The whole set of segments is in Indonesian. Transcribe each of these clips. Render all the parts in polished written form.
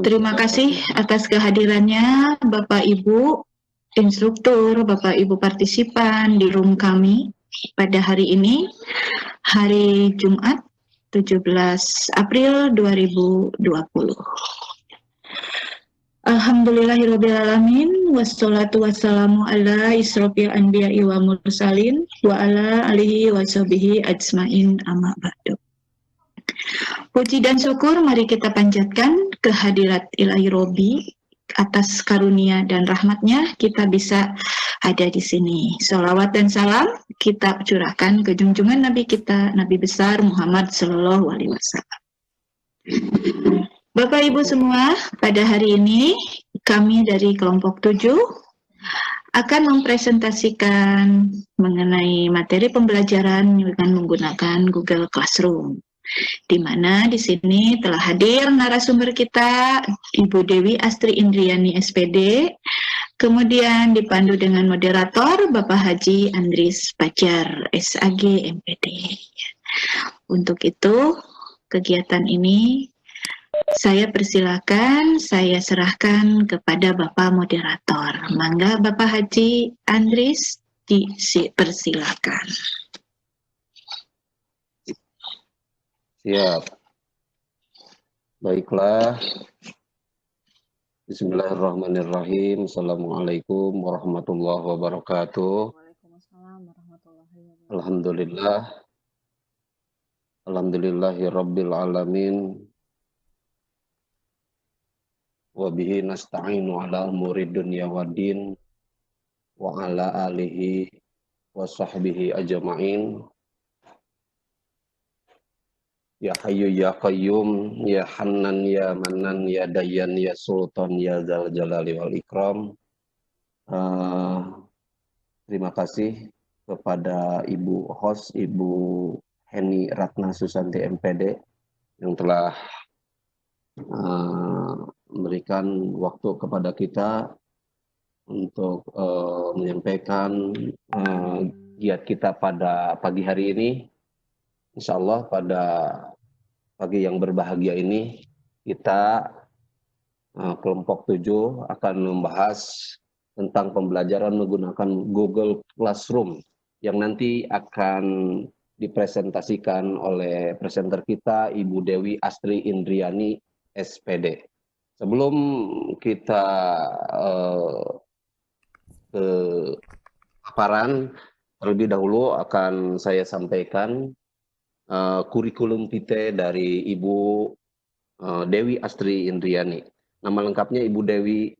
Terima kasih atas kehadirannya Bapak Ibu instruktur, Bapak Ibu partisipan di room kami pada hari ini, hari Jumat 17 April 2020. Alhamdulillahirrabbilalamin, wassalatu wassalamu ala isrofil anbiya'i wa mursalin, wa ala alihi wa sahbihi ajmain amma ba'du. Puji dan syukur mari kita panjatkan kehadirat Ilahi Robi atas karunia dan rahmatnya kita bisa ada di sini. Sholawat dan salam kita curahkan ke junjungan Nabi kita, Nabi besar Muhammad Sallallahu Alaihi Wasallam. Bapak Ibu semua, pada hari ini kami dari kelompok 7 akan mempresentasikan mengenai materi pembelajaran dengan menggunakan Google Classroom. Di mana di sini telah hadir narasumber kita Ibu Dewi Astri Indriani SPD, kemudian dipandu dengan moderator Bapak Haji Andris Pajar SAG MPD. Untuk itu kegiatan ini saya persilakan, saya serahkan kepada Bapak moderator. Mangga Bapak Haji Andris dipersilakan. Siap. Baiklah. Bismillahirrahmanirrahim. Assalamualaikum warahmatullahi wabarakatuh. Waalaikumsalam warahmatullahi wabarakatuh. Alhamdulillah. Alhamdulillahi rabbil alamin. Wa bihi nasta'inu ala umuri dunya waddin. Wa ala alihi wa sahbihi ajma'in. Ya Hayyu ya Qayyum, ya Hannan ya Manan, ya Dayyan ya Sultan, ya Dzal Jalali wal Ikram. Terima kasih kepada Ibu host, Ibu Heni Ratna Susanti MPD yang telah memberikan waktu kepada kita untuk menyampaikan giat kita pada pagi hari ini. Insya Allah pada pagi yang berbahagia ini kita kelompok 7 akan membahas tentang pembelajaran menggunakan Google Classroom yang nanti akan dipresentasikan oleh presenter kita Ibu Dewi Astri Indriani SPD. Sebelum kita ke paparan, terlebih dahulu akan saya sampaikan kurikulum vitae dari Ibu Dewi Astri Indriani. Nama lengkapnya Ibu Dewi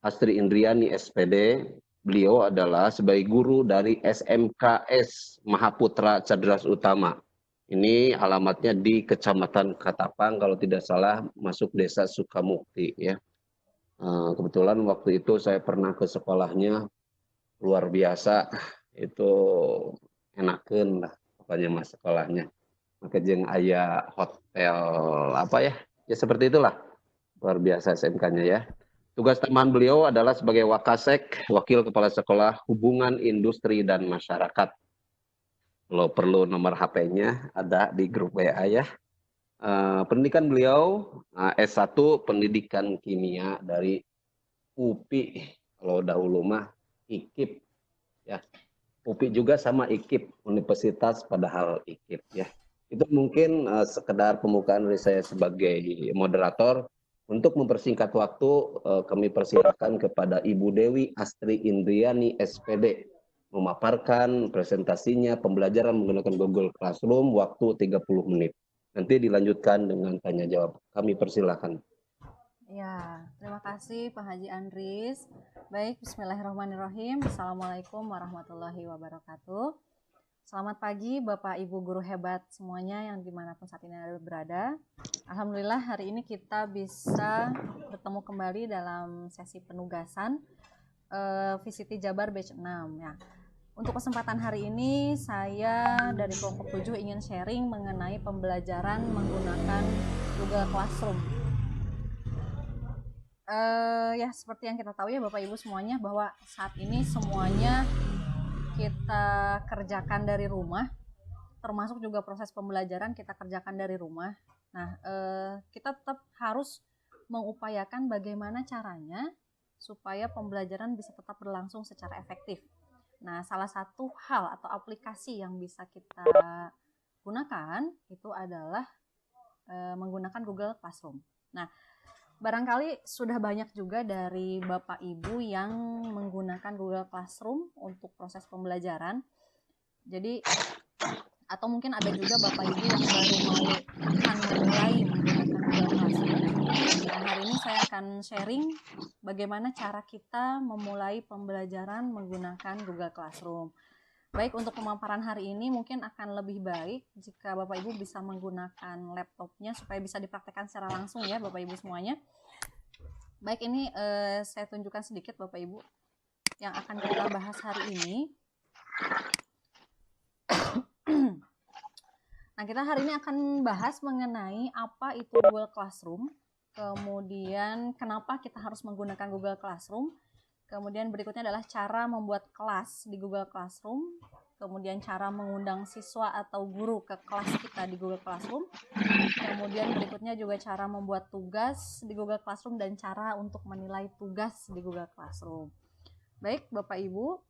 Astri Indriani SPD. Beliau adalah sebagai guru dari SMKS Mahaputra Cedras Utama. Ini alamatnya di Kecamatan Katapang, kalau tidak salah masuk Desa Sukamukti ya. Kebetulan waktu itu saya pernah ke sekolahnya, luar biasa, itu enakeun lah pokoknya mas sekolahnya. Maka jeng aya hotel apa ya seperti itulah, luar biasa SMK-nya ya. Tugas tambahan beliau adalah sebagai Wakasek, Wakil Kepala Sekolah Hubungan Industri dan Masyarakat. Kalau perlu nomor HP-nya ada di grup WA ya. Pendidikan beliau S1 Pendidikan Kimia dari UPI, kalau dahulu mah IKIP ya. UPI juga sama IKIP, Universitas padahal IKIP ya. Itu mungkin sekedar pembukaan dari saya sebagai moderator. Untuk mempersingkat waktu, kami persilakan kepada Ibu Dewi Astri Indriani SPD memaparkan presentasinya pembelajaran menggunakan Google Classroom waktu 30 menit. Nanti dilanjutkan dengan tanya jawab. Kami persilakan. Ya, terima kasih Pak Haji Andris. Baik, bismillahirrahmanirrahim. Assalamualaikum warahmatullahi wabarakatuh. Selamat pagi Bapak Ibu guru hebat semuanya yang dimanapun saat ini berada. Alhamdulillah hari ini kita bisa bertemu kembali dalam sesi penugasan VCT Jabar Batch 6 ya. Untuk kesempatan hari ini saya dari kelompok 7 ingin sharing mengenai pembelajaran menggunakan Google Classroom. Ya seperti yang kita tahu ya Bapak Ibu semuanya bahwa saat ini semuanya kita kerjakan dari rumah, termasuk juga proses pembelajaran kita kerjakan dari rumah. Nah, kita tetap harus mengupayakan bagaimana caranya supaya pembelajaran bisa tetap berlangsung secara efektif. Nah, salah satu hal atau aplikasi yang bisa kita gunakan itu adalah menggunakan Google Classroom. Nah, barangkali sudah banyak juga dari Bapak Ibu yang menggunakan Google Classroom untuk proses pembelajaran. Jadi, atau mungkin ada juga Bapak Ibu yang baru akan memulai menggunakan Google Classroom. Nah, hari ini saya akan sharing bagaimana cara kita memulai pembelajaran menggunakan Google Classroom. Baik, untuk pemaparan hari ini mungkin akan lebih baik jika Bapak Ibu bisa menggunakan laptopnya supaya bisa dipraktekkan secara langsung ya Bapak Ibu semuanya. Baik, ini saya tunjukkan sedikit Bapak Ibu yang akan kita bahas hari ini. Nah, kita hari ini akan bahas mengenai apa itu Google Classroom, kemudian kenapa kita harus menggunakan Google Classroom, kemudian berikutnya adalah cara membuat kelas di Google Classroom, kemudian cara mengundang siswa atau guru ke kelas kita di Google Classroom, kemudian berikutnya juga cara membuat tugas di Google Classroom dan cara untuk menilai tugas di Google Classroom. Baik, Bapak Ibu,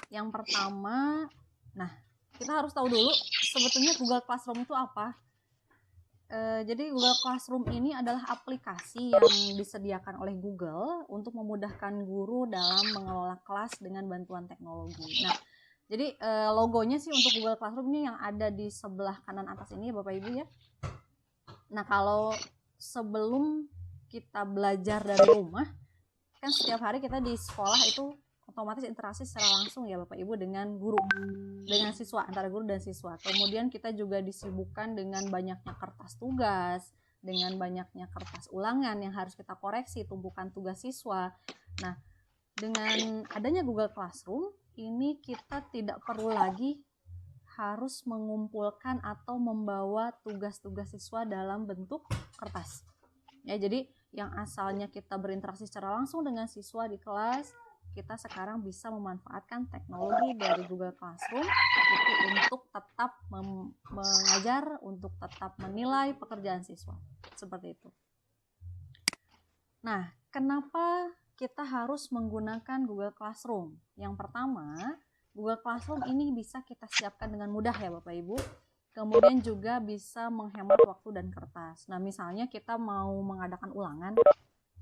yang pertama, nah kita harus tahu dulu sebetulnya Google Classroom itu apa. Jadi Google Classroom ini adalah aplikasi yang disediakan oleh Google untuk memudahkan guru dalam mengelola kelas dengan bantuan teknologi. Nah, jadi logonya sih untuk Google Classroom ini yang ada di sebelah kanan atas ini ya Bapak Ibu ya. Nah, kalau sebelum kita belajar dari rumah, kan setiap hari kita di sekolah itu otomatis interaksi secara langsung ya Bapak Ibu dengan guru, dengan siswa, antara guru dan siswa. Kemudian kita juga disibukkan dengan banyaknya kertas tugas, dengan banyaknya kertas ulangan yang harus kita koreksi, tumpukan tugas siswa. Nah, dengan adanya Google Classroom, ini kita tidak perlu lagi harus mengumpulkan atau membawa tugas-tugas siswa dalam bentuk kertas. Ya, jadi yang asalnya kita berinteraksi secara langsung dengan siswa di kelas, kita sekarang bisa memanfaatkan teknologi dari Google Classroom itu untuk tetap mengajar, untuk tetap menilai pekerjaan siswa. Seperti itu. Nah, kenapa kita harus menggunakan Google Classroom? Yang pertama, Google Classroom ini bisa kita siapkan dengan mudah ya Bapak Ibu. Kemudian juga bisa menghemat waktu dan kertas. Nah, misalnya kita mau mengadakan ulangan,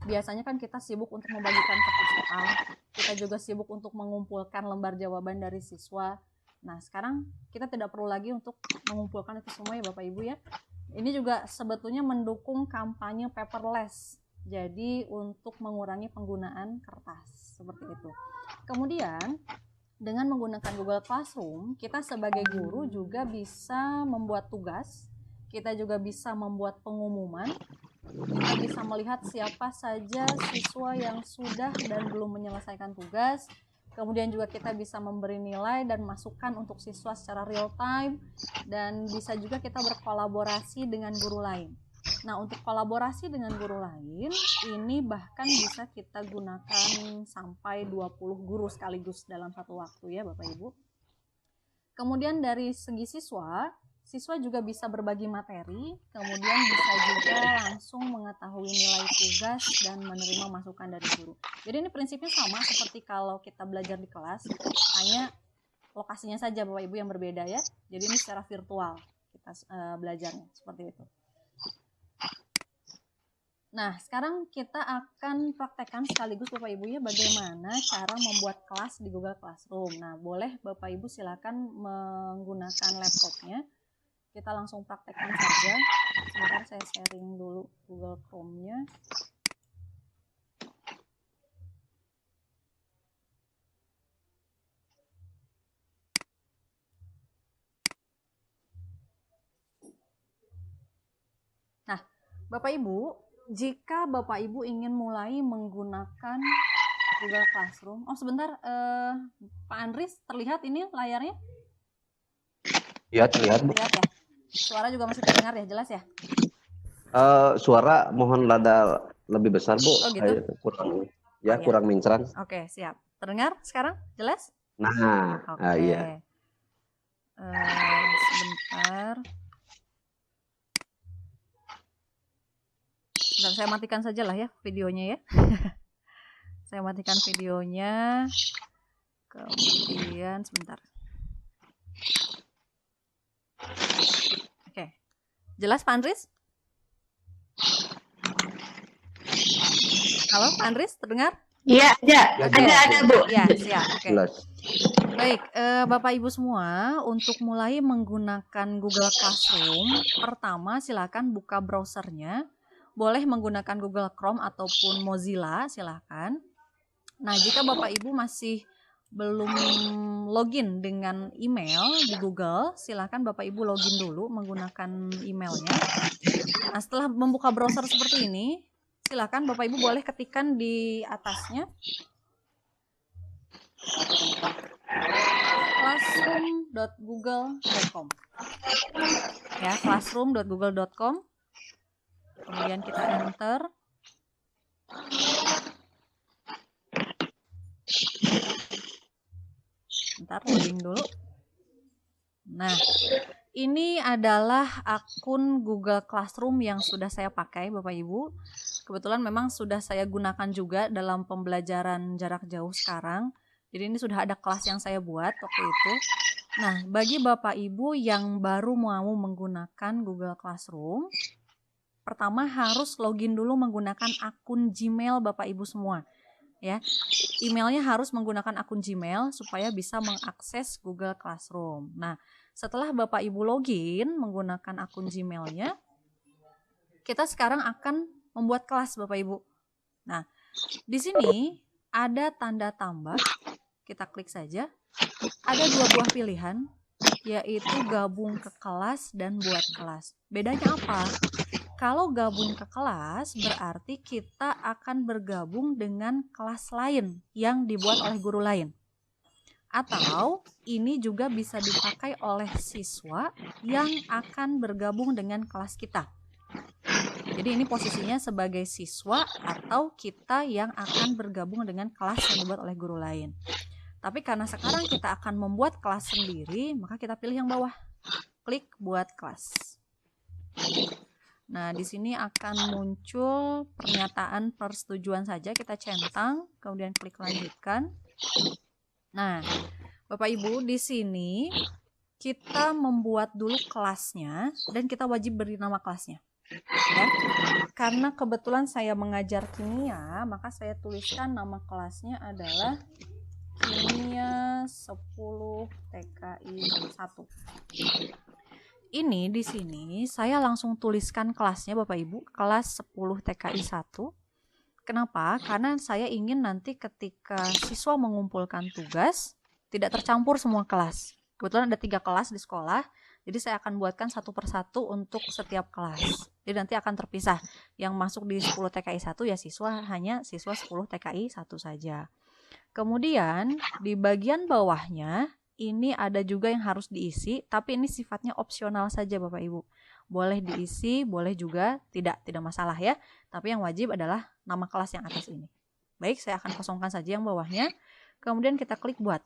biasanya kan kita sibuk untuk membagikan kertas soal, kita juga sibuk untuk mengumpulkan lembar jawaban dari siswa. Nah, sekarang kita tidak perlu lagi untuk mengumpulkan itu semua ya Bapak Ibu ya. Ini juga sebetulnya mendukung kampanye paperless, jadi untuk mengurangi penggunaan kertas, seperti itu. Kemudian, dengan menggunakan Google Classroom, kita sebagai guru juga bisa membuat tugas, kita juga bisa membuat pengumuman, kita bisa melihat siapa saja siswa yang sudah dan belum menyelesaikan tugas. Kemudian juga kita bisa memberi nilai dan masukan untuk siswa secara real time. Dan bisa juga kita berkolaborasi dengan guru lain. Nah, untuk kolaborasi dengan guru lain, ini bahkan bisa kita gunakan sampai 20 guru sekaligus dalam satu waktu ya Bapak Ibu. Kemudian dari segi siswa juga bisa berbagi materi, kemudian bisa juga langsung mengetahui nilai tugas dan menerima masukan dari guru. Jadi ini prinsipnya sama seperti kalau kita belajar di kelas, hanya lokasinya saja Bapak Ibu yang berbeda ya. Jadi ini secara virtual kita belajarnya, seperti itu. Nah, sekarang kita akan praktekkan sekaligus Bapak Ibu ya bagaimana cara membuat kelas di Google Classroom. Nah, boleh Bapak Ibu silakan menggunakan laptopnya. Kita langsung praktekkan saja. Sebentar saya sharing dulu Google Chrome-nya. Nah, Bapak Ibu, jika Bapak Ibu ingin mulai menggunakan Google Classroom, oh sebentar, Pak Andris, terlihat ini layarnya? Ya, terlihat. Terlihat ya? Suara juga masih terdengar ya, jelas ya? Suara mohon rada lebih besar Bu. Oh gitu? Kurang, ya, kurang mincran. Oke, siap. Terdengar sekarang? Jelas? Nah, Oke. iya. Sebentar saya matikan saja lah ya videonya ya. Saya matikan videonya. Kemudian sebentar. Oke. Jelas Pak Andris? Halo Pak Andris, terdengar? Iya, ada Bu. Ya, siap. Oke. Jelas. Baik, Bapak Ibu semua, untuk mulai menggunakan Google Classroom, pertama silakan buka browsernya. Boleh menggunakan Google Chrome ataupun Mozilla, silakan. Nah, jika Bapak Ibu masih belum login dengan email di Google, silakan Bapak Ibu login dulu menggunakan emailnya. Nah, setelah membuka browser seperti ini, silakan Bapak Ibu boleh ketikkan di atasnya classroom.google.com. Ya, classroom.google.com. Kemudian kita enter. Bentar, loading dulu. Nah, ini adalah akun Google Classroom yang sudah saya pakai, Bapak Ibu. Kebetulan memang sudah saya gunakan juga dalam pembelajaran jarak jauh sekarang. Jadi ini sudah ada kelas yang saya buat waktu itu. Nah, bagi Bapak Ibu yang baru mau menggunakan Google Classroom, pertama harus login dulu menggunakan akun Gmail Bapak Ibu semua. Ya, emailnya harus menggunakan akun Gmail supaya bisa mengakses Google Classroom. Nah, setelah Bapak Ibu login menggunakan akun Gmailnya, kita sekarang akan membuat kelas Bapak Ibu. Nah, di sini ada tanda tambah, kita klik saja. Ada dua buah pilihan, yaitu gabung ke kelas dan buat kelas. Bedanya apa? Kalau gabung ke kelas, berarti kita akan bergabung dengan kelas lain yang dibuat oleh guru lain. Atau ini juga bisa dipakai oleh siswa yang akan bergabung dengan kelas kita. Jadi ini posisinya sebagai siswa atau kita yang akan bergabung dengan kelas yang dibuat oleh guru lain. Tapi karena sekarang kita akan membuat kelas sendiri, maka kita pilih yang bawah. Klik buat kelas. Nah, di sini akan muncul pernyataan persetujuan saja, kita centang, kemudian klik lanjutkan. Nah, Bapak Ibu, di sini kita membuat dulu kelasnya dan kita wajib beri nama kelasnya. Ya. Karena kebetulan saya mengajar kimia, maka saya tuliskan nama kelasnya adalah Kimia 10 TKI 1. Ini di sini saya langsung tuliskan kelasnya Bapak Ibu, kelas 10 TKI 1. Kenapa? Karena saya ingin nanti ketika siswa mengumpulkan tugas tidak tercampur semua kelas. Kebetulan ada 3 kelas di sekolah, jadi saya akan buatkan satu persatu untuk setiap kelas. Jadi nanti akan terpisah. Yang masuk di 10 TKI 1 ya hanya siswa 10 TKI 1 saja. Kemudian di bagian bawahnya ini ada juga yang harus diisi, tapi ini sifatnya opsional saja Bapak Ibu. Boleh diisi, boleh juga tidak masalah ya. Tapi yang wajib adalah nama kelas yang atas ini. Baik, saya akan kosongkan saja yang bawahnya. Kemudian kita klik buat.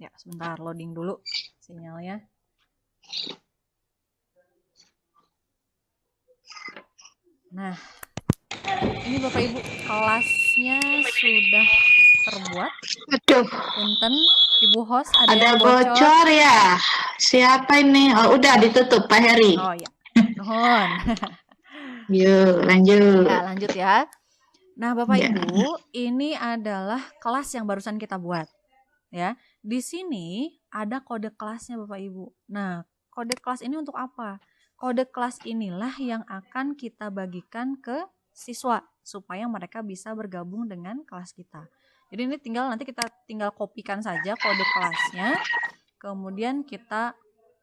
Ya, sebentar loading dulu sinyalnya. Nah, ini Bapak Ibu, kelasnya sudah terbuat. Aduh, Punten, Ibu host ada ada yang bocor. bocor ya. Siapa ini? Oh, udah ditutup Pak Heri. Oh ya, nuhun. Yuk, lanjut. Ya, lanjut ya. Nah, Bapak Ya. Ibu, ini adalah kelas yang barusan kita buat. Ya, di sini ada kode kelasnya Bapak Ibu. Nah, kode kelas ini untuk apa? Kode kelas inilah yang akan kita bagikan ke siswa supaya mereka bisa bergabung dengan kelas kita. Jadi ini nanti kita tinggal kopikan saja kode kelasnya, kemudian kita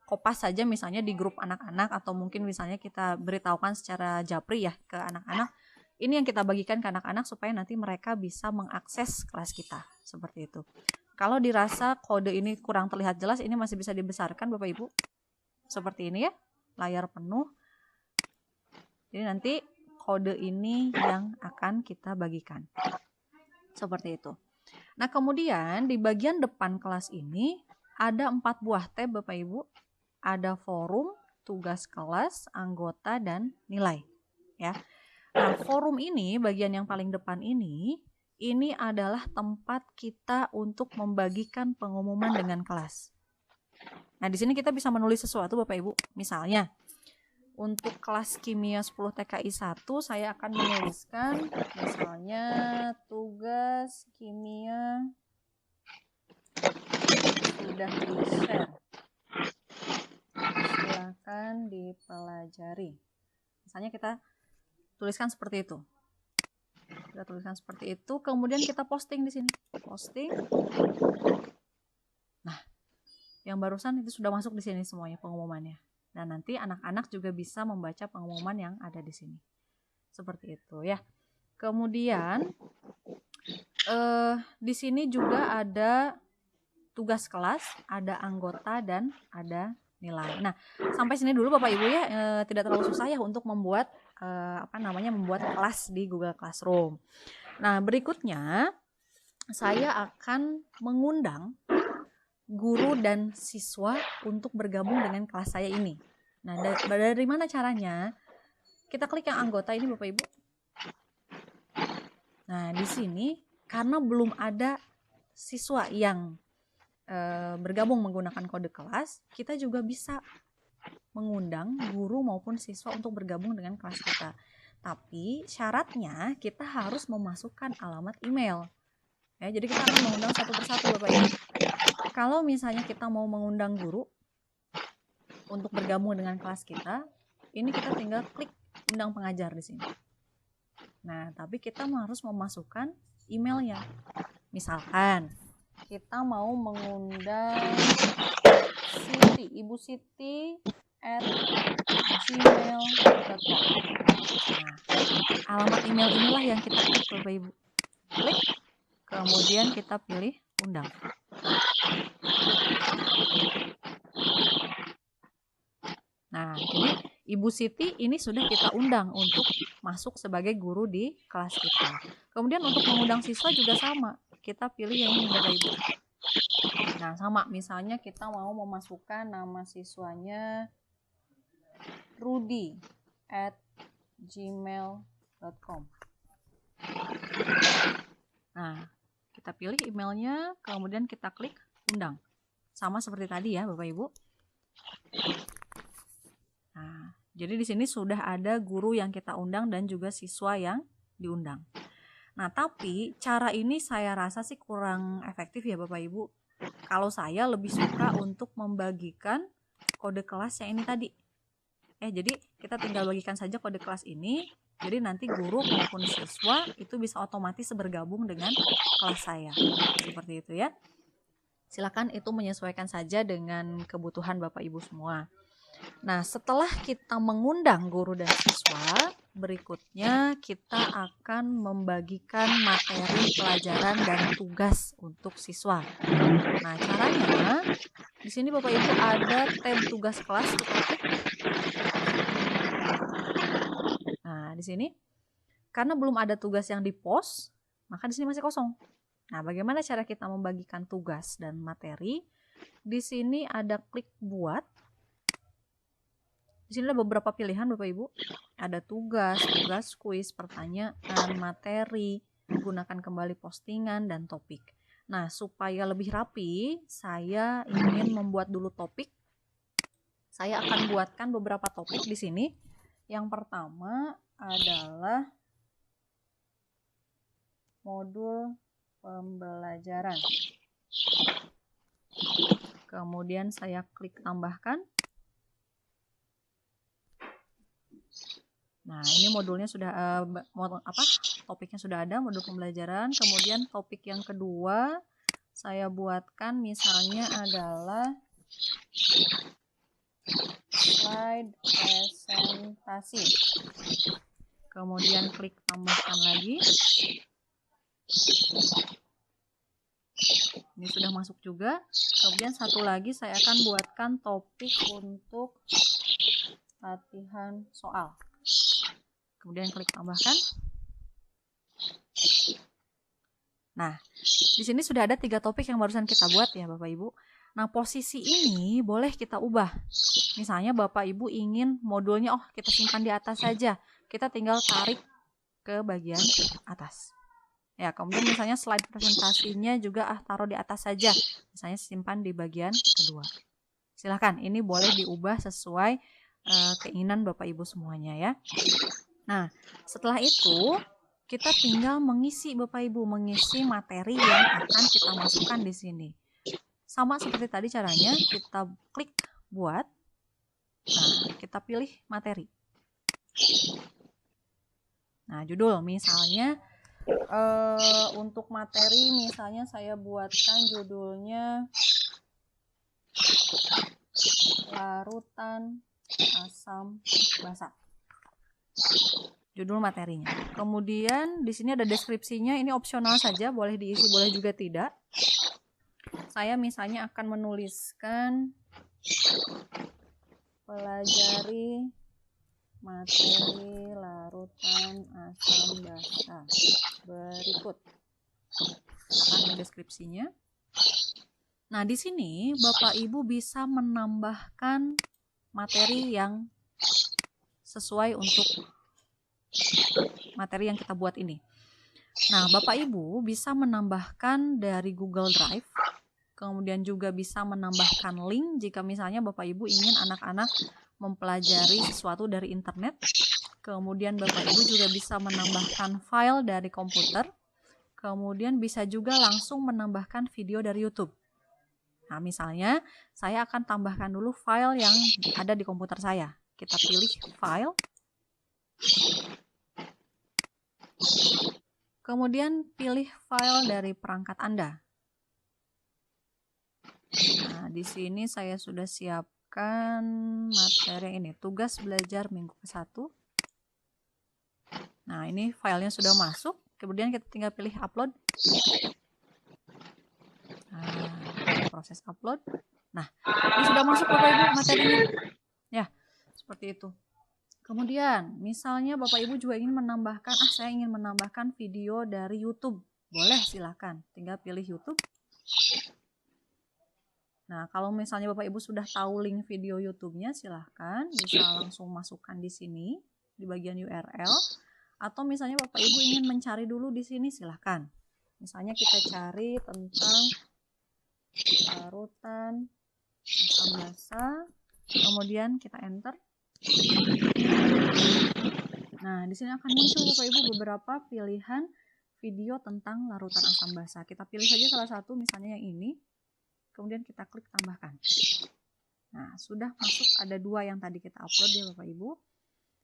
kopas saja misalnya di grup anak-anak atau mungkin misalnya kita beritahukan secara japri ya ke anak-anak. Ini yang kita bagikan ke anak-anak supaya nanti mereka bisa mengakses kelas kita, seperti itu. Kalau dirasa kode ini kurang terlihat jelas, ini masih bisa dibesarkan Bapak Ibu. Seperti ini ya, layar penuh. Jadi nanti kode ini yang akan kita bagikan. Seperti itu. Nah, kemudian di bagian depan kelas ini ada 4 buah tab Bapak Ibu. ada forum, tugas kelas, anggota, dan nilai. Ya. Nah, forum ini, bagian yang paling depan ini adalah tempat kita untuk membagikan pengumuman dengan kelas. Nah, di sini kita bisa menulis sesuatu Bapak Ibu. Misalnya, untuk kelas kimia 10 TKI 1, saya akan menuliskan misalnya tugas kimia sudah di-share. Silakan dipelajari. Misalnya kita tuliskan seperti itu. Kita tuliskan seperti itu, kemudian kita posting di sini. Posting. Nah, yang barusan itu sudah masuk di sini semuanya pengumumannya. Dan nanti anak-anak juga bisa membaca pengumuman yang ada di sini. Seperti itu ya. Kemudian di sini juga ada tugas kelas, ada anggota, dan ada nilai. Nah, sampai sini dulu Bapak Ibu ya, tidak terlalu susah ya untuk membuat membuat kelas di Google Classroom. Nah, berikutnya saya akan mengundang guru dan siswa untuk bergabung dengan kelas saya ini. Nah, dari mana caranya? Kita klik yang anggota ini Bapak Ibu. Nah, di sini karena belum ada siswa yang bergabung menggunakan kode kelas, kita juga bisa mengundang guru maupun siswa untuk bergabung dengan kelas kita. Tapi syaratnya kita harus memasukkan alamat email. Ya, jadi kita akan mengundang satu persatu Bapak Ibu. Kalau misalnya kita mau mengundang guru untuk bergabung dengan kelas kita, ini kita tinggal klik undang pengajar di sini. Nah, tapi kita harus memasukkan emailnya. Misalkan kita mau mengundang Siti, Ibu Siti @gmail.com. Nah, alamat email inilah yang kita klik Bapak Ibu. Klik, kemudian kita pilih undang. Nah, jadi Ibu Siti ini sudah kita undang untuk masuk sebagai guru di kelas kita. Kemudian untuk mengundang siswa juga sama. Kita pilih yang ini Bapak Ibu. Nah, sama. Misalnya kita mau memasukkan nama siswanya Rudy @gmail.com. Nah, kita pilih emailnya, kemudian kita klik undang. Sama seperti tadi ya Bapak Ibu. Nah, jadi di sini sudah ada guru yang kita undang dan juga siswa yang diundang. Nah, tapi cara ini saya rasa sih kurang efektif ya Bapak Ibu. Kalau saya lebih suka untuk membagikan kode kelas yang ini tadi. Jadi kita tinggal bagikan saja kode kelas ini. Jadi nanti guru maupun siswa itu bisa otomatis bergabung dengan kelas saya. Seperti itu ya. Silakan itu menyesuaikan saja dengan kebutuhan Bapak Ibu semua. Nah, setelah kita mengundang guru dan siswa, berikutnya kita akan membagikan materi pelajaran dan tugas untuk siswa. Nah, caranya di sini Bapak Ibu ada tab tugas kelas, kita klik. Nah, di sini karena belum ada tugas yang di-post, maka di sini masih kosong. Nah, bagaimana cara kita membagikan tugas dan materi? Di sini ada klik buat. Di sini ada beberapa pilihan Bapak Ibu. Ada tugas kuis, pertanyaan, materi, gunakan kembali postingan, dan topik. Nah, supaya lebih rapi, saya ingin membuat dulu topik. Saya akan buatkan beberapa topik di sini. Yang pertama adalah modul pembelajaran. Kemudian saya klik tambahkan. Nah, ini modulnya sudah topiknya sudah ada, modul pembelajaran. Kemudian topik yang kedua saya buatkan misalnya adalah slide presentasi. Kemudian klik tambahkan lagi. Ini sudah masuk juga. Kemudian satu lagi saya akan buatkan topik untuk latihan soal. Kemudian klik tambahkan. Nah, di sini sudah ada 3 topik yang barusan kita buat ya Bapak Ibu. Nah, posisi ini boleh kita ubah. Misalnya Bapak Ibu ingin modulnya, kita simpan di atas saja. Kita tinggal tarik ke bagian atas. Ya, kemudian misalnya slide presentasinya juga taruh di atas saja. Misalnya simpan di bagian kedua. Silahkan, ini boleh diubah sesuai keinginan Bapak Ibu semuanya ya. Nah, setelah itu kita tinggal mengisi Bapak Ibu, mengisi materi yang akan kita masukkan di sini. Sama seperti tadi caranya, kita klik buat. Nah, kita pilih materi. Nah, judul misalnya untuk materi misalnya saya buatkan judulnya larutan asam basa. Judul materinya. Kemudian di sini ada deskripsinya, ini opsional saja, boleh diisi, boleh juga tidak. Saya misalnya akan menuliskan pelajari materi larutan asam basa berikut. Akan deskripsinya. Nah, di sini Bapak Ibu bisa menambahkan materi yang sesuai untuk materi yang kita buat ini. Nah, Bapak Ibu bisa menambahkan dari Google Drive, kemudian juga bisa menambahkan link jika misalnya Bapak Ibu ingin anak-anak mempelajari sesuatu dari internet. Kemudian Bapak Ibu juga bisa menambahkan file dari komputer. Kemudian bisa juga langsung menambahkan video dari YouTube. Nah, misalnya saya akan tambahkan dulu file yang ada di komputer saya. Kita pilih file. Kemudian pilih file dari perangkat Anda. Nah, di sini saya sudah siapkan materi ini, tugas belajar minggu ke-1. Nah, ini filenya sudah masuk. Kemudian kita tinggal pilih upload. Nah, proses upload. Nah, ini sudah masuk Bapak Ibu materinya. Ya, seperti itu. Kemudian, misalnya Bapak Ibu juga ingin menambahkan, saya ingin menambahkan video dari YouTube. Boleh, silakan. Tinggal pilih YouTube. Nah, kalau misalnya Bapak Ibu sudah tahu link video YouTube-nya, silahkan bisa langsung masukkan di sini, di bagian URL. Atau misalnya Bapak Ibu ingin mencari dulu di sini, silahkan. Misalnya kita cari tentang larutan asam basa, kemudian kita enter. Nah, di sini akan muncul Bapak Ibu beberapa pilihan video tentang larutan asam basa. Kita pilih saja salah satu, misalnya yang ini. Kemudian kita klik tambahkan. Nah, sudah masuk, ada 2 yang tadi kita upload ya Bapak Ibu.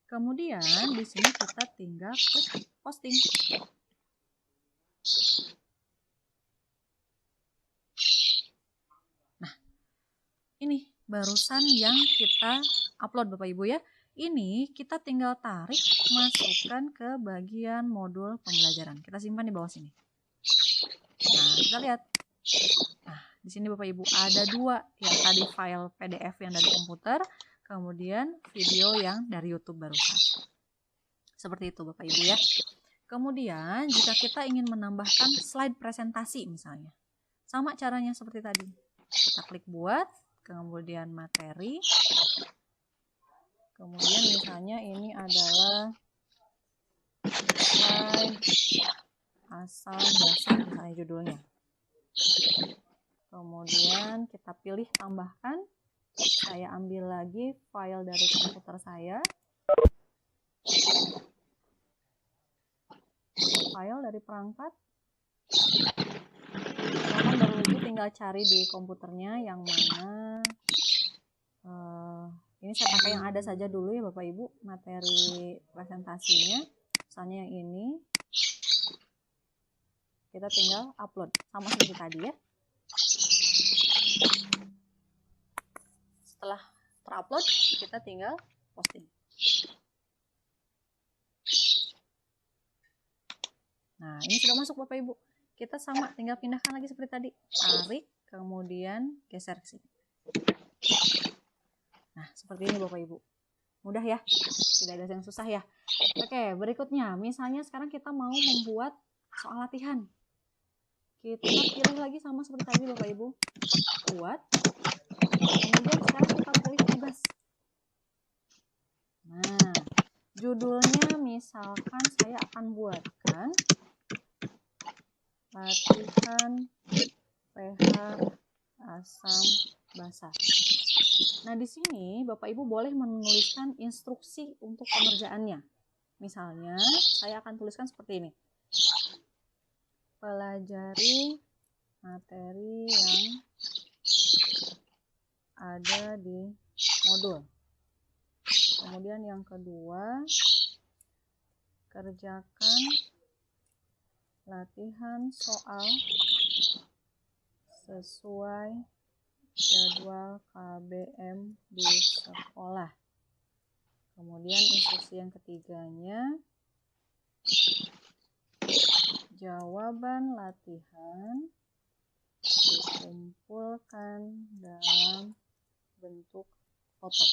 Kemudian di sini kita tinggal klik posting. Nah, ini barusan yang kita upload Bapak Ibu ya. Ini kita tinggal tarik, masukkan ke bagian modul pembelajaran. Kita simpan di bawah sini. Nah, kita lihat. Nah, di sini Bapak Ibu ada 2, yang tadi file PDF yang dari komputer, kemudian video yang dari YouTube barusan. Seperti itu Bapak Ibu ya. Kemudian jika kita ingin menambahkan slide presentasi misalnya, sama caranya seperti tadi. Kita klik buat, kemudian materi. Kemudian misalnya ini adalah slide asam basa, misalnya judulnya. Kemudian kita pilih tambahkan. Saya ambil lagi file dari komputer saya. File dari perangkat. Teman baru lagi tinggal cari di komputernya yang mana. Ini saya pakai yang ada saja dulu ya Bapak Ibu, materi presentasinya. Misalnya yang ini. Kita tinggal upload, sama seperti tadi ya. Setelah terupload, kita tinggal posting. Nah, ini sudah masuk Bapak Ibu. Kita sama, tinggal pindahkan lagi seperti tadi. Tarik, kemudian geser ke sini. Nah, seperti ini Bapak Ibu. Mudah ya? Tidak ada yang susah ya? Oke, berikutnya. Misalnya sekarang kita mau membuat soal latihan. Kita pilih lagi sama seperti tadi Bapak Ibu. Buat. Kemudian sekarang kita pilih tugas. Nah, judulnya misalkan saya akan buatkan latihan pH asam basa. Nah, di sini Bapak Ibu boleh menuliskan instruksi untuk pengerjaannya. Misalnya, saya akan tuliskan seperti ini. Pelajari materi yang ada di modul. Kemudian yang kedua, kerjakan latihan soal sesuai jadwal KBM di sekolah. Kemudian instruksi yang ketiganya, jawaban latihan dikumpulkan dalam bentuk foto.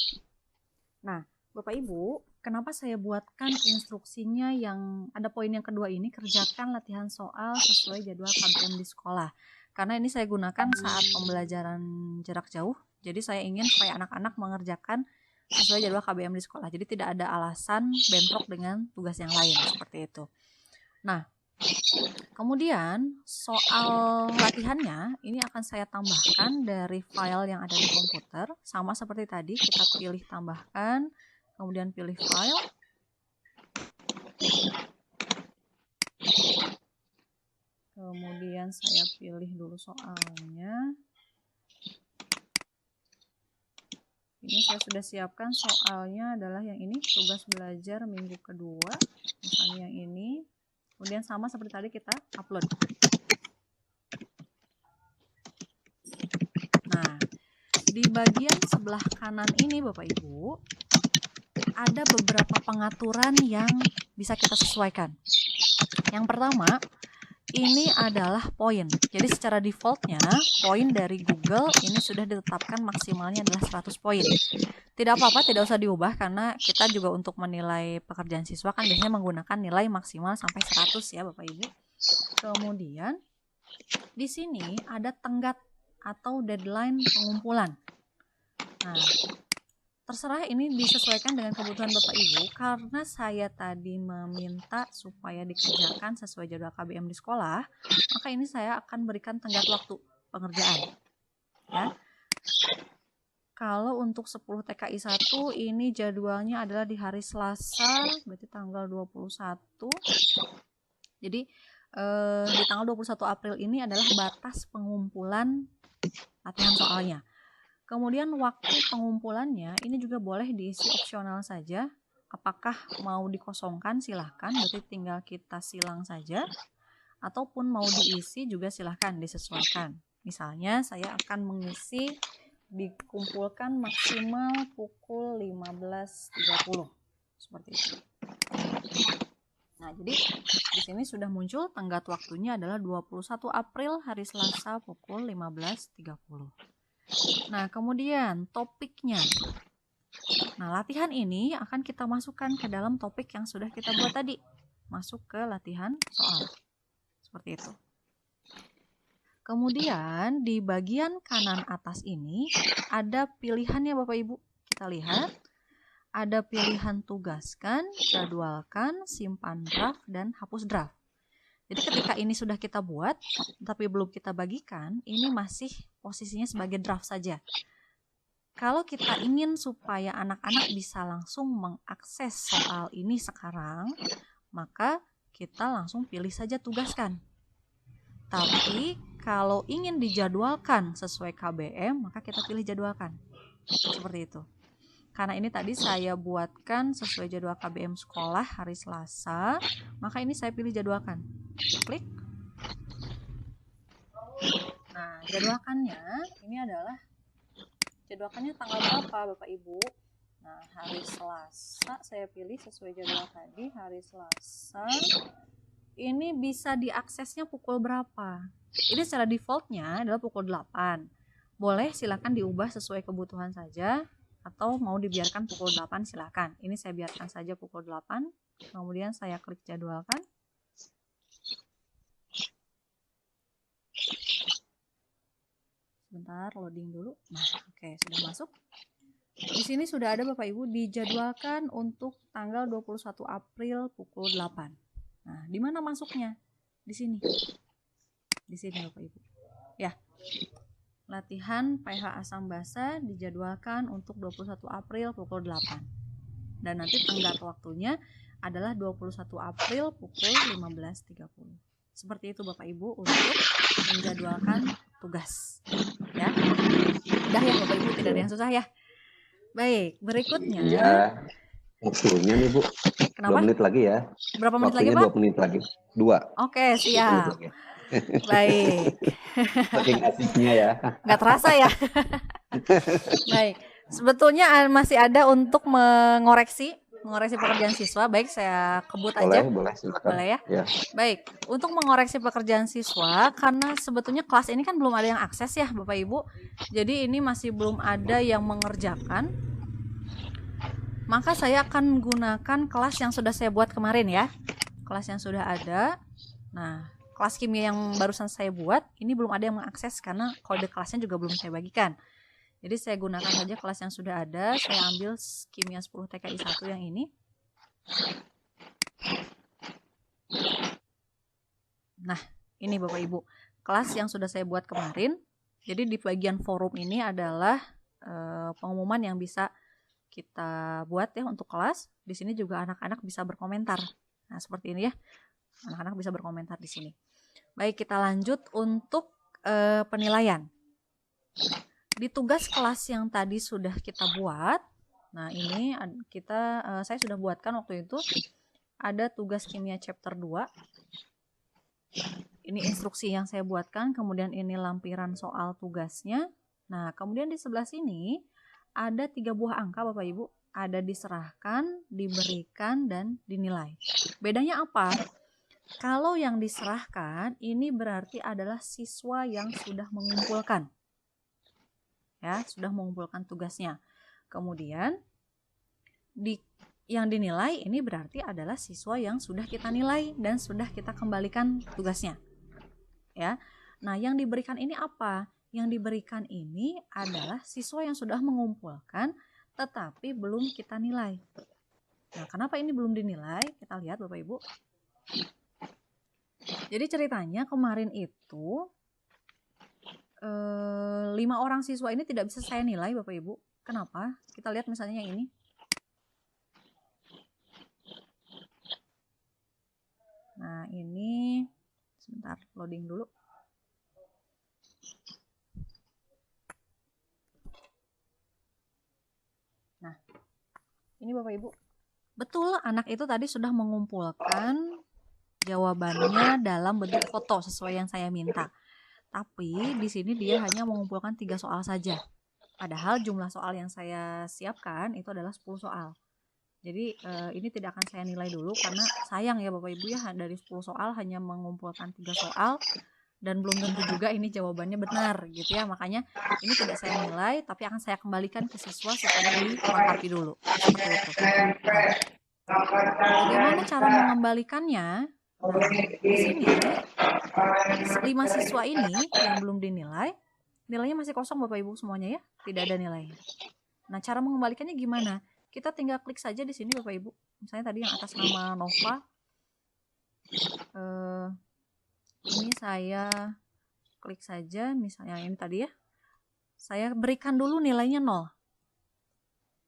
Nah, Bapak Ibu, kenapa saya buatkan instruksinya yang ada poin yang kedua ini, kerjakan latihan soal sesuai jadwal KBM di sekolah. Karena ini saya gunakan saat pembelajaran jarak jauh, jadi saya ingin supaya anak-anak mengerjakan sesuai jadwal KBM di sekolah. Jadi tidak ada alasan bentrok dengan tugas yang lain, seperti itu. Nah, kemudian soal latihannya ini akan saya tambahkan dari file yang ada di komputer. Sama seperti tadi, kita pilih tambahkan, kemudian pilih file. Kemudian saya pilih dulu soalnya. Ini saya sudah siapkan soalnya adalah yang ini, tugas belajar minggu kedua. Misalnya yang ini. Kemudian sama seperti tadi kita upload. Nah, di bagian sebelah kanan ini Bapak Ibu, ada beberapa pengaturan yang bisa kita sesuaikan. Yang pertama, ini adalah poin. Jadi secara defaultnya, poin dari Google ini sudah ditetapkan maksimalnya adalah 100 poin. Tidak apa-apa, tidak usah diubah karena kita juga untuk menilai pekerjaan siswa kan biasanya menggunakan nilai maksimal sampai 100 ya Bapak Ibu. Kemudian di sini ada tenggat atau deadline pengumpulan. Nah, terserah ini disesuaikan dengan kebutuhan Bapak Ibu karena saya tadi meminta supaya dikerjakan sesuai jadwal KBM di sekolah, maka ini saya akan berikan tenggat waktu pengerjaan. Ya. Kalau untuk 10 TKI 1 ini jadwalnya adalah di hari Selasa, berarti tanggal 21. Jadi di tanggal 21 April ini adalah batas pengumpulan latihan soalnya. Kemudian waktu pengumpulannya ini juga boleh diisi opsional saja. Apakah mau dikosongkan silahkan, berarti tinggal kita silang saja. Ataupun mau diisi juga silahkan disesuaikan. Misalnya saya akan mengisi dikumpulkan maksimal pukul 15.30 seperti itu. Nah, jadi di sini sudah muncul tenggat waktunya adalah 21 April hari Selasa pukul 15.30. Nah, kemudian topiknya. Nah, latihan ini akan kita masukkan ke dalam topik yang sudah kita buat tadi. Masuk ke latihan soal. Seperti itu. Kemudian di bagian kanan atas ini ada pilihannya Bapak Ibu. Kita lihat. Ada pilihan tugaskan, jadwalkan, simpan draft, dan hapus draft. Jadi ketika ini sudah kita buat, tapi belum kita bagikan, ini masih posisinya sebagai draft saja. Kalau kita ingin supaya anak-anak bisa langsung mengakses soal ini sekarang, maka kita langsung pilih saja tugaskan. Tapi kalau ingin dijadwalkan sesuai KBM, maka kita pilih jadwalkan. Seperti itu. Karena ini tadi saya buatkan sesuai jadwal KBM sekolah hari Selasa, maka ini saya pilih jadwalkan. Klik. Nah, jadwalkannya ini adalah jadwalkannya tanggal berapa Bapak Ibu? Nah, hari Selasa saya pilih sesuai jadwal tadi, hari Selasa. Ini bisa diaksesnya pukul berapa? Ini secara defaultnya adalah pukul 8. Boleh silakan diubah sesuai kebutuhan saja. Atau mau dibiarkan pukul 8 silakan. Ini saya biarkan saja pukul 8. Kemudian saya klik jadwalkan. Sebentar, loading dulu. Nah, oke, sudah masuk. Di sini sudah ada Bapak Ibu, dijadwalkan untuk tanggal 21 April pukul 8. Nah, di mana masuknya? Di sini. Di sini Bapak Ibu. Ya. Latihan PH Asam Basa dijadwalkan untuk 21 April pukul 8. Dan nanti tenggat waktunya adalah 21 April pukul 15.30. Seperti itu Bapak Ibu untuk menjadwalkan tugas. Ya. Udah ya Bapak Ibu, tidak ada yang susah ya. Baik, berikutnya. Iya. Waktunya nih Bu. Kenapa? 2 menit lagi ya. Berapa menit Waktunya lagi Pak? 2 menit lagi. 2. Oke, siap. Baik. Saking asiknya ya. Nggak terasa ya. Baik. Sebetulnya masih ada untuk mengoreksi pekerjaan siswa. Baik, saya kebut aja. Boleh, silakan. Boleh ya? Baik. Untuk mengoreksi pekerjaan siswa, karena sebetulnya kelas ini kan belum ada yang akses ya, Bapak Ibu. Jadi ini masih belum ada yang mengerjakan. Maka saya akan gunakan kelas yang sudah saya buat kemarin ya. Kelas yang sudah ada. Nah, kelas kimia yang barusan saya buat, ini belum ada yang mengakses karena kode kelasnya juga belum saya bagikan. Jadi saya gunakan saja kelas yang sudah ada. Saya ambil kimia 10 TKI 1 yang ini. Nah, ini Bapak Ibu, kelas yang sudah saya buat kemarin. Jadi di bagian forum ini adalah pengumuman yang bisa kita buat ya untuk kelas. Di sini juga anak-anak bisa berkomentar. Nah, seperti ini ya. Anak-anak bisa berkomentar di sini. Baik, kita lanjut untuk penilaian. Di tugas kelas yang tadi sudah kita buat. Nah, ini saya sudah buatkan waktu itu ada tugas kimia chapter 2. Ini instruksi yang saya buatkan, kemudian ini lampiran soal tugasnya. Nah, kemudian di sebelah sini ada 3 buah angka Bapak Ibu. Ada diserahkan, diberikan, dan dinilai. Bedanya apa? Kalau yang diserahkan, ini berarti adalah siswa yang sudah mengumpulkan. Ya, sudah mengumpulkan tugasnya. Kemudian, yang dinilai ini berarti adalah siswa yang sudah kita nilai dan sudah kita kembalikan tugasnya. Ya. Nah, yang diberikan ini apa? Yang diberikan ini adalah siswa yang sudah mengumpulkan tetapi belum kita nilai. Nah, kenapa ini belum dinilai? Kita lihat Bapak Ibu. Jadi ceritanya kemarin itu 5 orang siswa ini tidak bisa saya nilai Bapak Ibu. Kenapa? Kita lihat misalnya yang ini. Nah, ini sebentar loading dulu. Nah, ini Bapak Ibu. Betul, anak itu tadi sudah mengumpulkan jawabannya dalam bentuk foto sesuai yang saya minta. Tapi di sini dia hanya mengumpulkan 3 soal saja. Padahal jumlah soal yang saya siapkan itu adalah 10 soal. Jadi ini tidak akan saya nilai dulu karena sayang ya Bapak Ibu ya, dari 10 soal hanya mengumpulkan 3 soal dan belum tentu juga ini jawabannya benar gitu ya. Makanya ini tidak saya nilai tapi akan saya kembalikan ke siswa supaya dilengkapi dulu. Seperti itu. Nah, bagaimana cara mengembalikannya? Nah, di sini 5 siswa ini yang belum dinilai, nilainya masih kosong Bapak Ibu semuanya ya, tidak ada nilainya. Nah, cara mengembalikannya gimana? Kita tinggal klik saja di sini Bapak Ibu. Misalnya tadi yang atas nama Nova, ini saya klik saja, misalnya ini tadi ya, saya berikan dulu nilainya 0.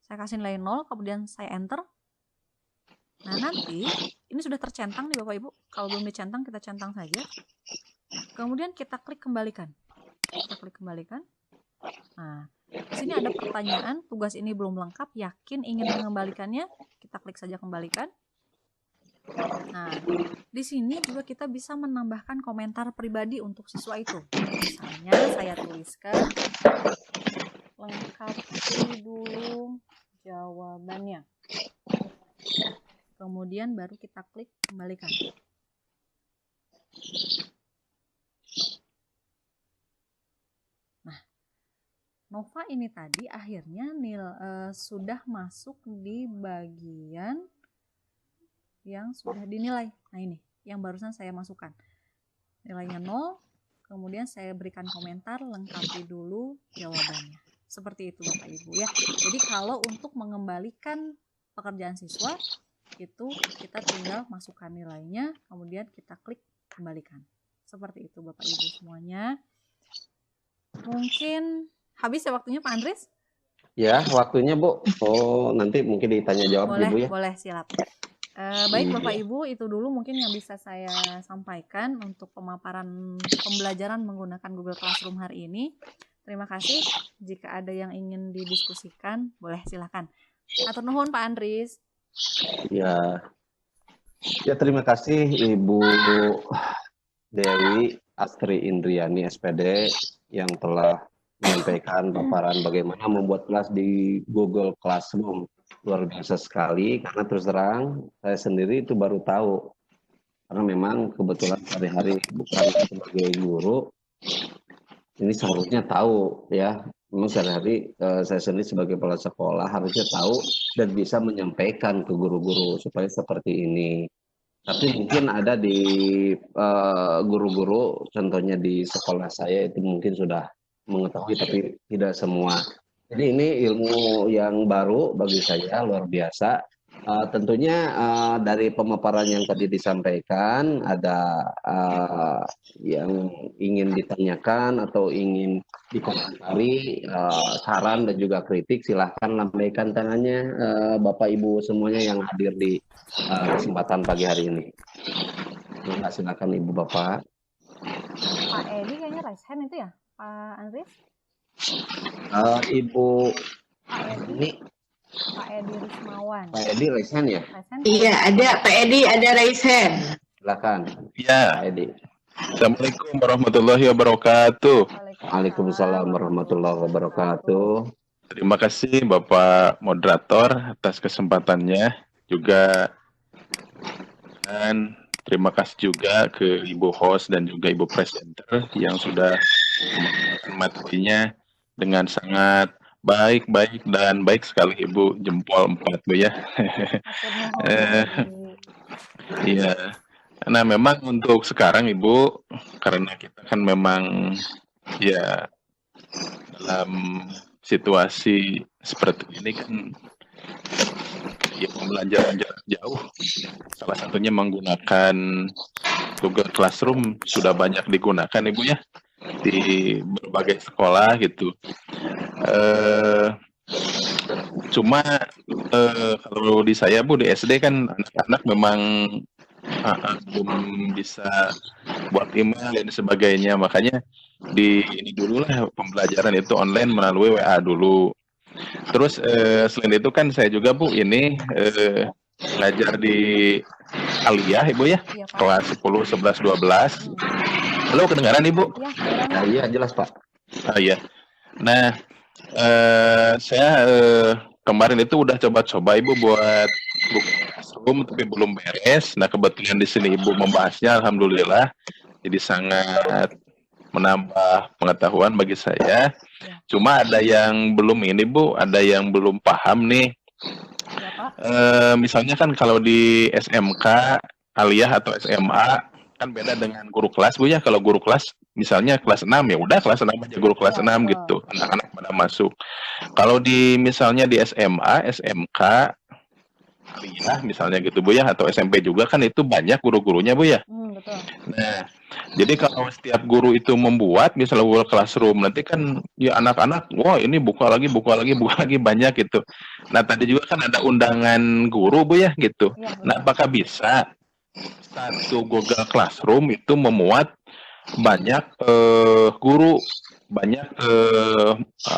Saya kasih nilai 0, kemudian saya enter. Nah, nanti ini sudah tercentang nih Bapak Ibu. Kalau belum dicentang, kita centang saja. Kemudian kita klik kembalikan. Kita klik kembalikan. Nah, di sini ada pertanyaan, tugas ini belum lengkap, yakin ingin mengembalikannya? Kita klik saja kembalikan. Nah, di sini juga kita bisa menambahkan komentar pribadi untuk siswa itu. Misalnya saya tuliskan, lengkapi dulu jawabannya. Kemudian baru kita klik kembalikan. Nah, Nova ini tadi akhirnya sudah masuk di bagian yang sudah dinilai. Nah, ini yang barusan saya masukkan. Nilainya 0, kemudian saya berikan komentar, lengkapi dulu jawabannya. Seperti itu Bapak Ibu ya. Jadi kalau untuk mengembalikan pekerjaan siswa, itu kita tinggal masukkan nilainya, kemudian kita klik kembalikan. Seperti itu Bapak Ibu semuanya. Mungkin habis ya waktunya Pak Andries? Ya, waktunya Bu. Oh, nanti mungkin ditanya jawab Boleh, Ibu ya. boleh, siap. Baik Iya. Bapak Ibu, itu dulu mungkin yang bisa saya sampaikan untuk pemaparan pembelajaran menggunakan Google Classroom hari ini. Terima kasih. Jika ada yang ingin didiskusikan, boleh silakan. Atur nuhun Pak Andries. Ya. Ya, terima kasih Ibu Dewi Astri Indriani SPD yang telah menyampaikan paparan bagaimana membuat kelas di Google Classroom. Luar biasa sekali, karena terus terang saya sendiri itu baru tahu. Karena memang kebetulan sehari-hari bukan sebagai guru, ini seharusnya tahu ya. Memang sehari-hari saya sendiri sebagai kepala sekolah harusnya tahu dan bisa menyampaikan ke guru-guru supaya seperti ini. Tapi mungkin ada di guru-guru, contohnya di sekolah saya itu mungkin sudah mengetahui, tapi tidak semua. Jadi ini ilmu yang baru bagi saya, luar biasa. Tentunya dari pemaparan yang tadi disampaikan, ada yang ingin ditanyakan atau ingin dikomentari, saran dan juga kritik, silahkan lambaikan tangannya Bapak Ibu semuanya yang hadir di kesempatan pagi hari ini. Silakan Ibu Bapak. Pak Edi kayaknya raise hand itu ya, Pak Andries? Ibu Pak Edi, ini Pak Edi Rismawan. Pak Edi raise hand ya? Raise hand, Iya, ada Pak Edi, ada raise hand. Silakan Ya, Pak Edi. Assalamualaikum warahmatullahi wabarakatuh. Waalaikumsalam warahmatullahi wabarakatuh. Terima kasih Bapak Moderator atas kesempatannya juga, dan terima kasih juga ke Ibu Host dan juga Ibu Presenter yang sudah membawakan materinya dengan sangat baik dan baik sekali Ibu, jempol 4 Bu ya. Atur nuhun. Iya. Nah, memang untuk sekarang Ibu, karena kita kan memang ya dalam situasi seperti ini kan ya pembelajaran jarak jauh, salah satunya menggunakan Google Classroom sudah banyak digunakan Ibu ya di berbagai sekolah gitu. Cuma kalau di saya Bu, di SD kan anak-anak memang belum bisa buat email dan sebagainya, makanya ini dulu lah pembelajaran itu online melalui WA dulu. Terus selain itu kan saya juga Bu ini belajar di Aliyah Ibu ya, Iya, Pak. kelas 10, 11, 12. Halo, kedengaran Ibu? Ya, kedengaran. Iya, jelas Pak. Iya. Nah, saya kemarin itu udah coba-coba Ibu buat Google Classroom, tapi belum beres. Nah, kebetulan di sini Ibu membahasnya, alhamdulillah, jadi sangat menambah pengetahuan bagi saya. Cuma ada yang belum ini Bu, ada yang belum paham nih. Ya, Pak. Misalnya kan kalau di SMK, Aliyah atau SMA kan beda dengan guru kelas Bu ya. Kalau guru kelas misalnya kelas 6 ya udah kelas 6 aja, guru kelas 6 gitu. Anak-anak pada masuk. Kalau di misalnya di SMA, SMK, Aliyah misalnya gitu Bu ya, atau SMP juga kan itu banyak guru-gurunya Bu ya. Betul. Nah, jadi kalau setiap guru itu membuat misalnya Google Classroom, nanti kan ya anak-anak, wah ini buka lagi banyak gitu. Nah, tadi juga kan ada undangan guru Bu ya gitu. Ya, Nah, apakah bisa satu Google Classroom itu memuat banyak guru, banyak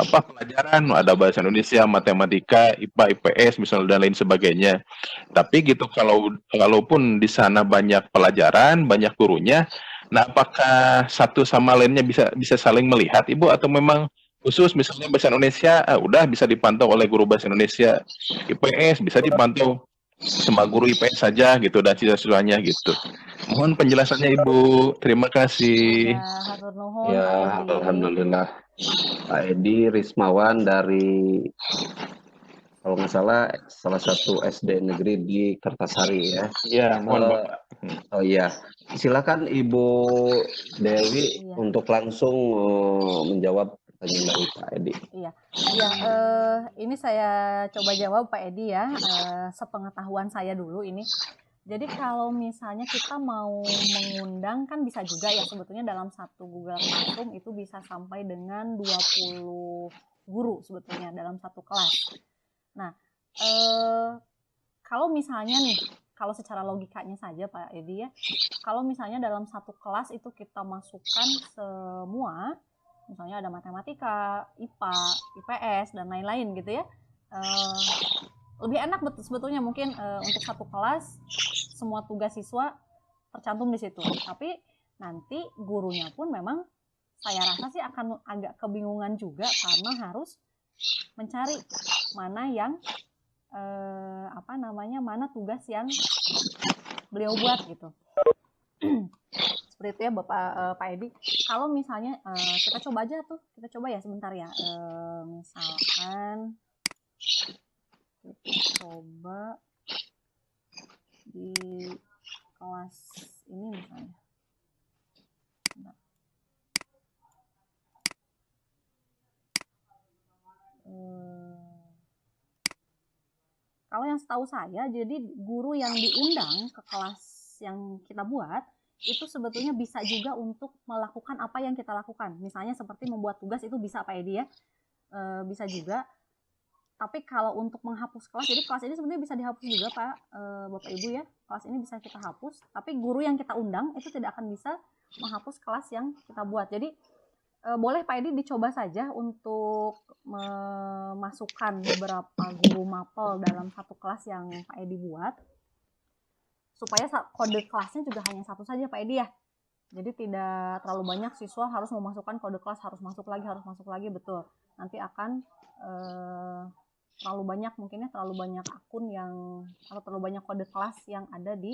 pelajaran, ada bahasa Indonesia, matematika, IPA, IPS misalnya dan lain sebagainya. Tapi gitu kalaupun di sana banyak pelajaran, banyak gurunya, nah apakah satu sama lainnya bisa saling melihat Ibu, atau memang khusus misalnya bahasa Indonesia udah bisa dipantau oleh guru bahasa Indonesia, IPS bisa dipantau sama guru IPS saja gitu dan siswa-siswanya gitu. Mohon penjelasannya Ibu. Terima kasih. Ya, hatur nuhun, Ya, Pak Edi. alhamdulillah. Pak Edi Rismawan dari kalau nggak salah satu SD negeri di Kertasari ya. Iya, mohon Bapak. Oh iya, silakan Ibu Dewi Iya. untuk langsung menjawab pertanyaan dari Pak Edi. Iya, ini saya coba jawab Pak Edi ya, sepengetahuan saya dulu ini. Jadi kalau misalnya kita mau mengundang kan bisa juga ya sebetulnya dalam satu Google Classroom itu bisa sampai dengan 20 guru sebetulnya dalam satu kelas. Nah, kalau misalnya nih, kalau secara logikanya saja Pak Edi ya, kalau misalnya dalam satu kelas itu kita masukkan semua, misalnya ada matematika, IPA, IPS, dan lain-lain gitu ya, lebih enak sebetulnya mungkin untuk satu kelas semua tugas siswa tercantum di situ. Tapi nanti gurunya pun memang saya rasa sih akan agak kebingungan juga karena harus mencari mana yang mana tugas yang beliau buat gitu. Seperti itu ya Pak Edi. Kalau misalnya kita coba aja tuh, kita coba ya sebentar ya. Misalkan kita coba di kelas ini misalnya. Kalau yang setahu saya, jadi guru yang diundang ke kelas yang kita buat itu sebetulnya bisa juga untuk melakukan apa yang kita lakukan. Misalnya seperti membuat tugas itu bisa Pak Edi ya, bisa juga. Tapi kalau untuk menghapus kelas, jadi kelas ini sebenarnya bisa dihapus juga Pak, Bapak Ibu ya. Kelas ini bisa kita hapus, tapi guru yang kita undang itu tidak akan bisa menghapus kelas yang kita buat. Jadi boleh Pak Edi dicoba saja untuk memasukkan beberapa guru mapel dalam satu kelas yang Pak Edi buat, supaya kode kelasnya juga hanya satu saja Pak Edi ya. Jadi tidak terlalu banyak siswa harus memasukkan kode kelas, harus masuk lagi, betul. Nanti akan terlalu banyak mungkinnya, terlalu banyak akun yang, atau terlalu banyak kode kelas yang ada di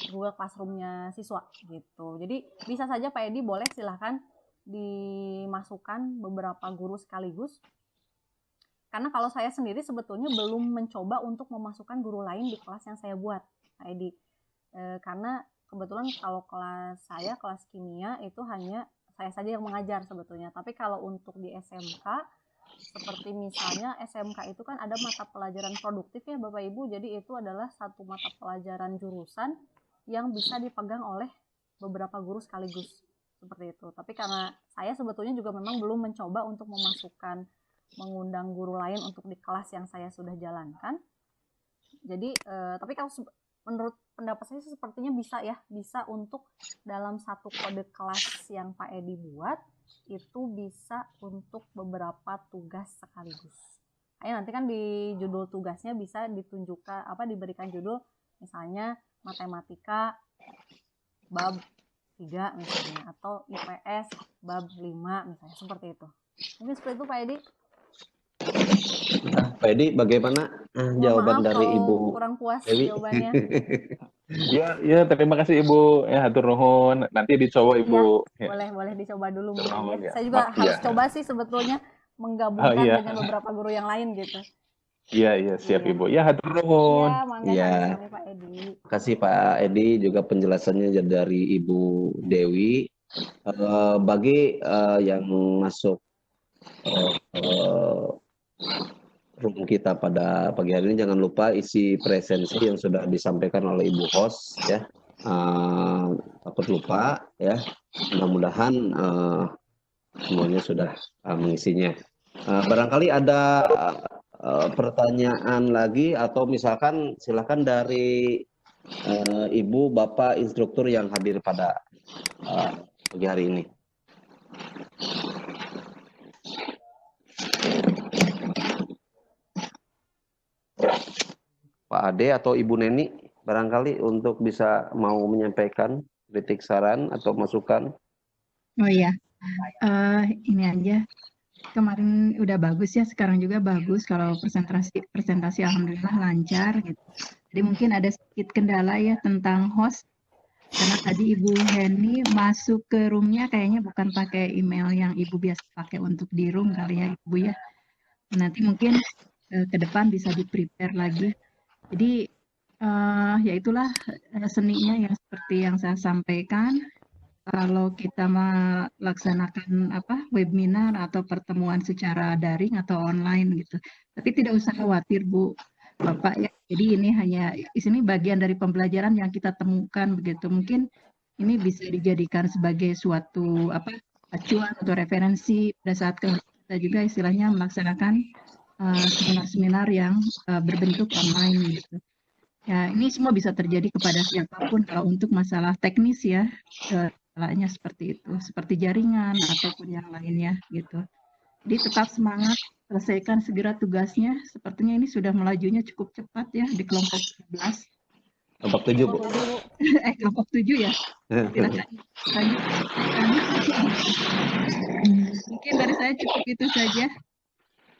Google Classroom-nya siswa gitu. Jadi bisa saja Pak Edi boleh silahkan dimasukkan beberapa guru sekaligus. Karena kalau saya sendiri sebetulnya belum mencoba untuk memasukkan guru lain di kelas yang saya buat, Pak Edi. Karena kebetulan kalau kelas saya, kelas kimia itu hanya saya saja yang mengajar sebetulnya. Tapi kalau untuk di SMK, seperti misalnya SMK itu kan ada mata pelajaran produktif ya Bapak Ibu. Jadi itu adalah satu mata pelajaran jurusan yang bisa dipegang oleh beberapa guru sekaligus, seperti itu. Tapi karena saya sebetulnya juga memang belum mencoba untuk mengundang guru lain untuk di kelas yang saya sudah jalankan. Jadi tapi kalau menurut pendapat saya sepertinya bisa untuk dalam satu kode kelas yang Pak Edi buat itu bisa untuk beberapa tugas sekaligus. Nanti kan di judul tugasnya bisa ditunjukkan diberikan judul misalnya matematika bab 3 misalnya, atau IPS bab 5 misalnya, seperti itu. Mungkin seperti itu Pak Edi. Pak Edi, bagaimana jawaban dari Ibu kurang puas Dewi? jawabannya. Ya, terima kasih Ibu. Ya, hatur nuhun. Nanti dicoba Ibu. Ya, boleh dicoba dulu mungkin ya. Ya. Saya juga harus coba sih sebetulnya menggabungkan dengan beberapa guru yang lain gitu. Iya, siap Ibu. Ya, hatur nuhun. Iya, Pak Edi. Terima kasih Pak Edi juga penjelasannya dari Ibu Dewi. Bagi yang masuk room kita pada pagi hari ini, jangan lupa isi presensi yang sudah disampaikan oleh Ibu host ya. Takut lupa ya. Mudah-mudahan semuanya sudah mengisinya. Barangkali ada pertanyaan lagi, atau misalkan silakan dari Ibu, Bapak instruktur yang hadir pada pagi hari ini. Pak Ade atau Ibu Neni barangkali untuk bisa mau menyampaikan kritik, saran atau masukan. Oh iya, ini aja. Kemarin udah bagus ya, sekarang juga bagus. Kalau presentasi alhamdulillah lancar gitu. Jadi mungkin ada sedikit kendala ya tentang host. Karena tadi Ibu Heni masuk ke roomnya kayaknya bukan pakai email yang Ibu biasa pakai untuk di room kali ya Ibu ya. Nanti mungkin ke depan bisa di-prepare lagi. Jadi ya itulah seninya yang seperti yang saya sampaikan. Kalau kita melaksanakan webinar atau pertemuan secara daring atau online gitu. Tapi tidak usah khawatir Bu, Bapak ya. Jadi ini hanya di sini bagian dari pembelajaran yang kita temukan begitu. Mungkin ini bisa dijadikan sebagai suatu acuan atau referensi pada saat kita juga istilahnya melaksanakan seminar-seminar yang berbentuk online gitu. Ya, ini semua bisa terjadi kepada siapapun kalau untuk masalah teknis ya, masalahnya seperti itu, seperti jaringan ataupun yang lainnya gitu. Jadi tetap semangat, selesaikan segera tugasnya. Sepertinya ini sudah melajunya cukup cepat ya di kelompok 11. Kelompok 7, Bu. Kelompok 7 ya. Silakan lanjut. Mungkin dari saya cukup itu saja.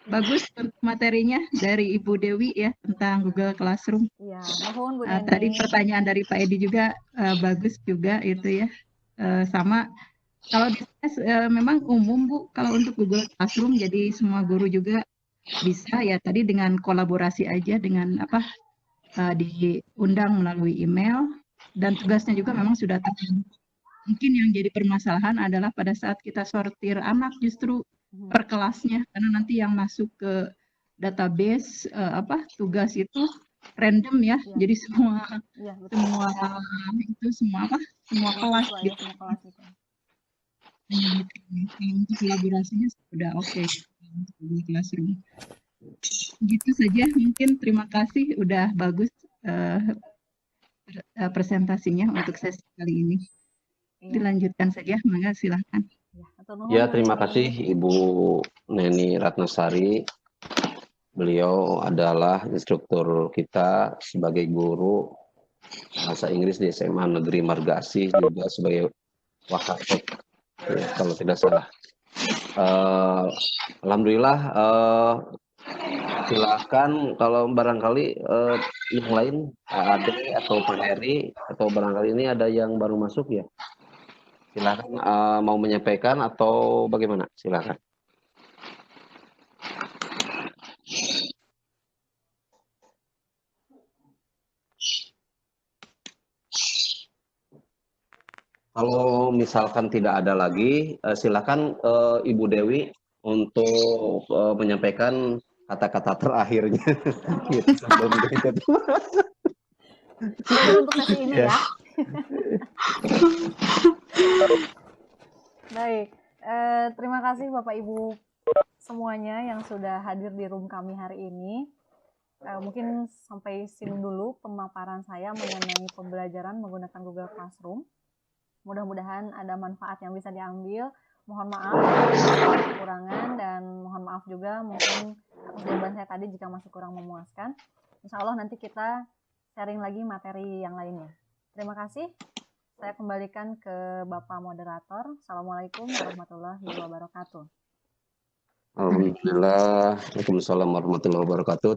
Bagus untuk materinya dari Ibu Dewi ya tentang Google Classroom. Iya, mohon Bu Neni. Tadi pertanyaan dari Pak Edi juga bagus juga itu ya. Sama kalau di memang umum Bu kalau untuk Google Classroom, jadi semua guru juga bisa ya tadi dengan kolaborasi aja dengan diundang melalui email, dan tugasnya juga memang sudah tertentu. Mungkin yang jadi permasalahan adalah pada saat kita sortir anak justru per kelasnya, karena nanti yang masuk ke database tugas itu random ya, jadi semua kelas gitu. Untuk kolaborasinya sudah oke untuk Classroom. Gitu saja mungkin, terima kasih udah bagus presentasinya untuk sesi kali ini. Dilanjutkan saja, mangga silahkan. Ya, terima kasih Ibu Neni Ratnasari. Beliau adalah instruktur kita sebagai guru bahasa Inggris di SMA Negeri Margasih, juga sebagai Wakapek, ya, kalau tidak salah. Alhamdulillah, silakan kalau barangkali yang lain, Ade atau Pak Heri, atau barangkali ini ada yang baru masuk ya. Silakan mau menyampaikan atau bagaimana? Silakan. Kalau misalkan tidak ada lagi, silakan Ibu Dewi untuk menyampaikan kata-kata terakhirnya. Gitu, sebelum ditutup. Untuk sesi ini ya. Baik, terima kasih Bapak Ibu semuanya yang sudah hadir di room kami hari ini. Mungkin sampai sini dulu pemaparan saya mengenai pembelajaran menggunakan Google Classroom. Mudah-mudahan ada manfaat yang bisa diambil. Mohon maaf kekurangan, dan mohon maaf juga mungkin atas jawaban saya tadi jika masih kurang memuaskan. Insya Allah nanti kita sharing lagi materi yang lainnya. Terima kasih. Saya kembalikan ke Bapak Moderator. Assalamualaikum warahmatullahi wabarakatuh. Alhamdulillah. Waalaikumsalam warahmatullahi wabarakatuh.